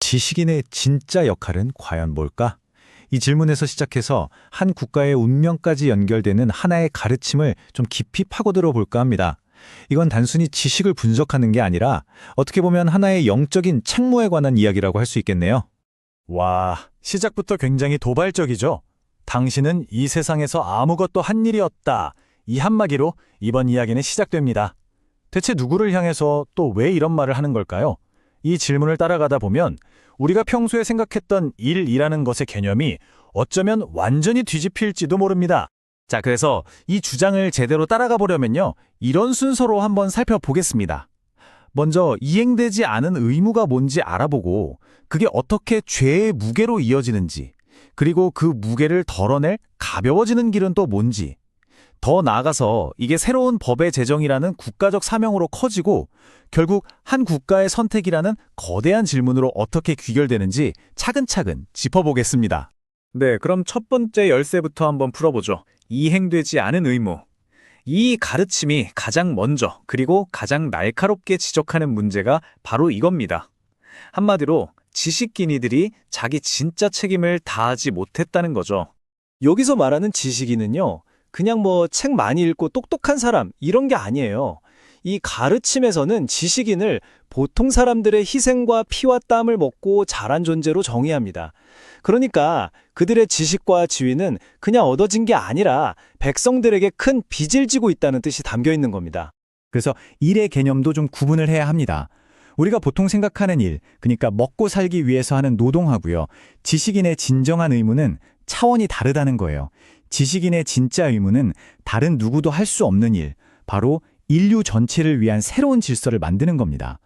지식인의 진짜 역할은 과연 뭘까? 이 질문에서 시작해서 한 국가의 운명까지 연결되는 하나의 가르침을 좀 깊이 파고들어 볼까 합니다. 이건 단순히 지식을 분석하는 게 아니라 어떻게 보면 하나의 영적인 책무에 관한 이야기라고 할 수 있겠네요. 와, 시작부터 굉장히 도발적이죠? 당신은 이 세상에서 아무것도 한 일이 없다. 이 한마디로 이번 이야기는 시작됩니다. 대체 누구를 향해서 또 왜 이런 말을 하는 걸까요? 이 질문을 따라가다 보면 우리가 평소에 생각했던 일이라는 것의 개념이 어쩌면 완전히 뒤집힐지도 모릅니다. 자, 그래서 이 주장을 제대로 따라가 보려면요, 이런 순서로 한번 살펴보겠습니다. 먼저 이행되지 않은 의무가 뭔지 알아보고 그게 어떻게 죄의 무게로 이어지는지, 그리고 그 무게를 덜어낼 가벼워지는 길은 또 뭔지, 더 나아가서 이게 새로운 법의 제정이라는 국가적 사명으로 커지고 결국 한 국가의 선택이라는 거대한 질문으로 어떻게 귀결되는지 차근차근 짚어보겠습니다. 네, 그럼 첫 번째 열쇠부터 한번 풀어보죠. 이행되지 않은 의무. 이 가르침이 가장 먼저 그리고 가장 날카롭게 지적하는 문제가 바로 이겁니다. 한마디로 지식인이들이 자기 진짜 책임을 다하지 못했다는 거죠. 여기서 말하는 지식인은요, 그냥 책 많이 읽고 똑똑한 사람 이런 게 아니에요. 이 가르침에서는 지식인을 보통 사람들의 희생과 피와 땀을 먹고 자란 존재로 정의합니다. 그러니까 그들의 지식과 지위는 그냥 얻어진 게 아니라 백성들에게 큰 빚을 지고 있다는 뜻이 담겨 있는 겁니다. 그래서 일의 개념도 좀 구분을 해야 합니다. 우리가 보통 생각하는 일, 그러니까 먹고 살기 위해서 하는 노동하고요. 지식인의 진정한 의무는 차원이 다르다는 거예요. 지식인의 진짜 의무는 다른 누구도 할 수 없는 일, 바로 인류 전체를 위한 새로운 질서를 만드는 겁니다.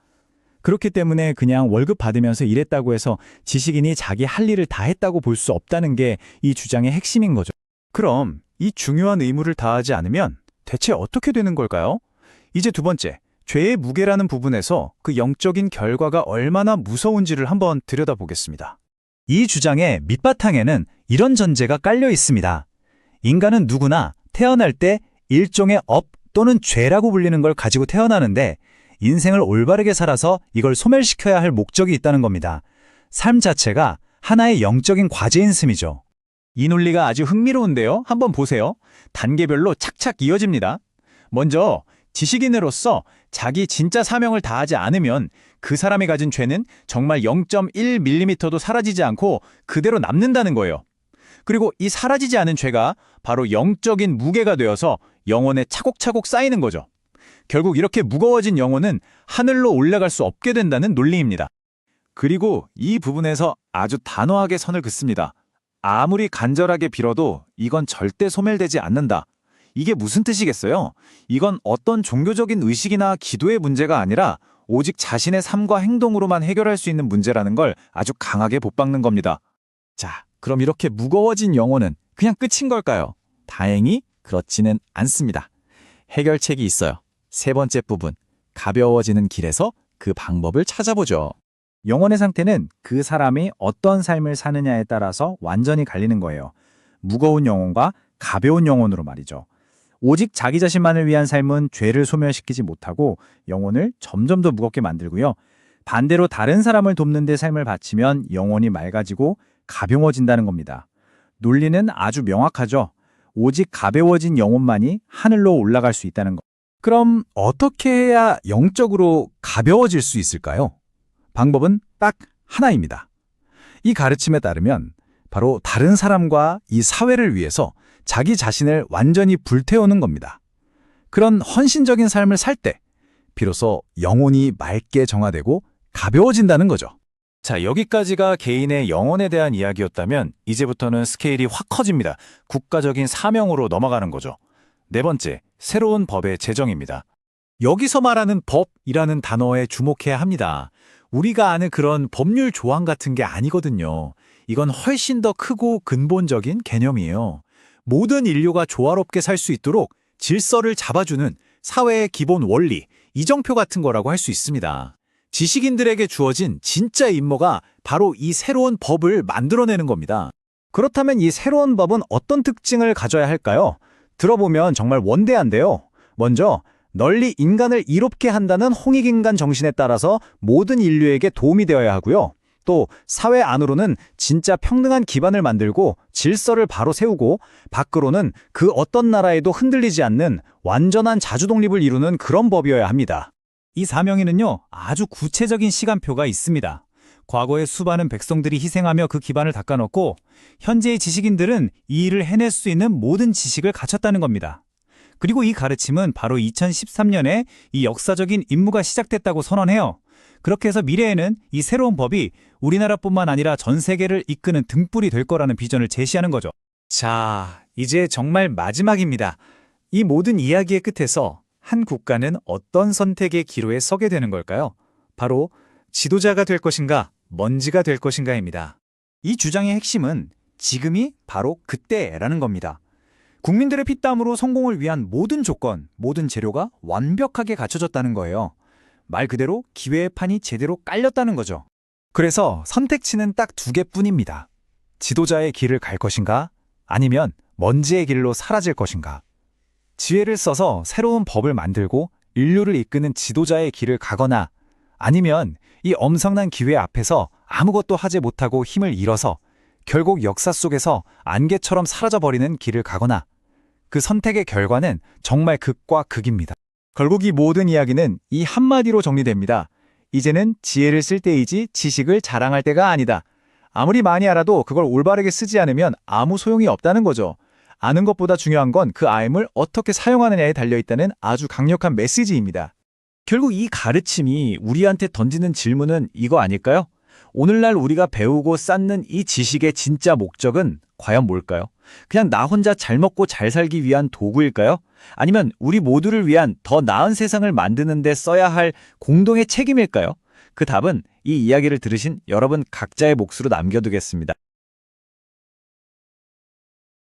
그렇기 때문에 그냥 월급 받으면서 일했다고 해서 지식인이 자기 할 일을 다 했다고 볼 수 없다는 게 이 주장의 핵심인 거죠. 그럼 이 중요한 의무를 다하지 않으면 대체 어떻게 되는 걸까요? 이제 두 번째, 죄의 무게라는 부분에서 그 영적인 결과가 얼마나 무서운지를 한번 들여다보겠습니다. 이 주장의 밑바탕에는 이런 전제가 깔려 있습니다. 인간은 누구나 태어날 때 일종의 업 또는 죄라고 불리는 걸 가지고 태어나는데 인생을 올바르게 살아서 이걸 소멸시켜야 할 목적이 있다는 겁니다. 삶 자체가 하나의 영적인 과제인 셈이죠. 이 논리가 아주 흥미로운데요. 한번 보세요. 단계별로 착착 이어집니다. 먼저 지식인으로서 자기 진짜 사명을 다하지 않으면 그 사람이 가진 죄는 정말 0.1mm도 사라지지 않고 그대로 남는다는 거예요. 그리고 이 사라지지 않은 죄가 바로 영적인 무게가 되어서 영혼에 차곡차곡 쌓이는 거죠. 결국 이렇게 무거워진 영혼은 하늘로 올라갈 수 없게 된다는 논리입니다. 그리고 이 부분에서 아주 단호하게 선을 긋습니다. 아무리 간절하게 빌어도 이건 절대 소멸되지 않는다. 이게 무슨 뜻이겠어요? 이건 어떤 종교적인 의식이나 기도의 문제가 아니라 오직 자신의 삶과 행동으로만 해결할 수 있는 문제라는 걸 아주 강하게 못박는 겁니다. 자, 그럼 이렇게 무거워진 영혼은 그냥 끝인 걸까요? 다행히 그렇지는 않습니다. 해결책이 있어요. 세 번째 부분, 가벼워지는 길에서 그 방법을 찾아보죠. 영혼의 상태는 그 사람이 어떤 삶을 사느냐에 따라서 완전히 갈리는 거예요. 무거운 영혼과 가벼운 영혼으로 말이죠. 오직 자기 자신만을 위한 삶은 죄를 소멸시키지 못하고 영혼을 점점 더 무겁게 만들고요. 반대로 다른 사람을 돕는 데 삶을 바치면 영혼이 맑아지고 가벼워진다는 겁니다. 논리는 아주 명확하죠. 오직 가벼워진 영혼만이 하늘로 올라갈 수 있다는 것. 그럼 어떻게 해야 영적으로 가벼워질 수 있을까요? 방법은 딱 하나입니다. 이 가르침에 따르면 바로 다른 사람과 이 사회를 위해서 자기 자신을 완전히 불태우는 겁니다. 그런 헌신적인 삶을 살 때 비로소 영혼이 맑게 정화되고 가벼워진다는 거죠. 자, 여기까지가 개인의 영혼에 대한 이야기였다면 이제부터는 스케일이 확 커집니다. 국가적인 사명으로 넘어가는 거죠. 네 번째, 새로운 법의 제정입니다. 여기서 말하는 법이라는 단어에 주목해야 합니다. 우리가 아는 그런 법률 조항 같은 게 아니거든요. 이건 훨씬 더 크고 근본적인 개념이에요. 모든 인류가 조화롭게 살 수 있도록 질서를 잡아주는 사회의 기본 원리, 이정표 같은 거라고 할 수 있습니다. 지식인들에게 주어진 진짜 임무가 바로 이 새로운 법을 만들어내는 겁니다. 그렇다면 이 새로운 법은 어떤 특징을 가져야 할까요? 들어보면 정말 원대한데요. 먼저 널리 인간을 이롭게 한다는 홍익인간 정신에 따라서 모든 인류에게 도움이 되어야 하고요. 또 사회 안으로는 진짜 평등한 기반을 만들고 질서를 바로 세우고 밖으로는 그 어떤 나라에도 흔들리지 않는 완전한 자주 독립을 이루는 그런 법이어야 합니다. 이 사명에는요, 아주 구체적인 시간표가 있습니다. 과거의 수많은 백성들이 희생하며 그 기반을 닦아놓고 현재의 지식인들은 이 일을 해낼 수 있는 모든 지식을 갖췄다는 겁니다. 그리고 이 가르침은 바로 2013년에 이 역사적인 임무가 시작됐다고 선언해요. 그렇게 해서 미래에는 이 새로운 법이 우리나라뿐만 아니라 전 세계를 이끄는 등불이 될 거라는 비전을 제시하는 거죠. 자, 이제 정말 마지막입니다. 이 모든 이야기의 끝에서 한 국가는 어떤 선택의 기로에 서게 되는 걸까요? 바로 지도자가 될 것인가, 먼지가 될 것인가입니다. 이 주장의 핵심은 지금이 바로 그때라는 겁니다. 국민들의 피땀으로 성공을 위한 모든 조건, 모든 재료가 완벽하게 갖춰졌다는 거예요. 말 그대로 기회의 판이 제대로 깔렸다는 거죠. 그래서 선택지는 딱 두 개뿐입니다. 지도자의 길을 갈 것인가, 아니면 먼지의 길로 사라질 것인가. 지혜를 써서 새로운 법을 만들고 인류를 이끄는 지도자의 길을 가거나, 아니면 이 엄청난 기회 앞에서 아무것도 하지 못하고 힘을 잃어서 결국 역사 속에서 안개처럼 사라져버리는 길을 가거나, 그 선택의 결과는 정말 극과 극입니다. 결국 이 모든 이야기는 이 한마디로 정리됩니다. 이제는 지혜를 쓸 때이지 지식을 자랑할 때가 아니다. 아무리 많이 알아도 그걸 올바르게 쓰지 않으면 아무 소용이 없다는 거죠. 아는 것보다 중요한 건 그 아임을 어떻게 사용하느냐에 달려있다는 아주 강력한 메시지입니다. 결국 이 가르침이 우리한테 던지는 질문은 이거 아닐까요? 오늘날 우리가 배우고 쌓는 이 지식의 진짜 목적은 과연 뭘까요? 그냥 나 혼자 잘 먹고 잘 살기 위한 도구일까요? 아니면 우리 모두를 위한 더 나은 세상을 만드는 데 써야 할 공동의 책임일까요? 그 답은 이 이야기를 들으신 여러분 각자의 몫으로 남겨두겠습니다.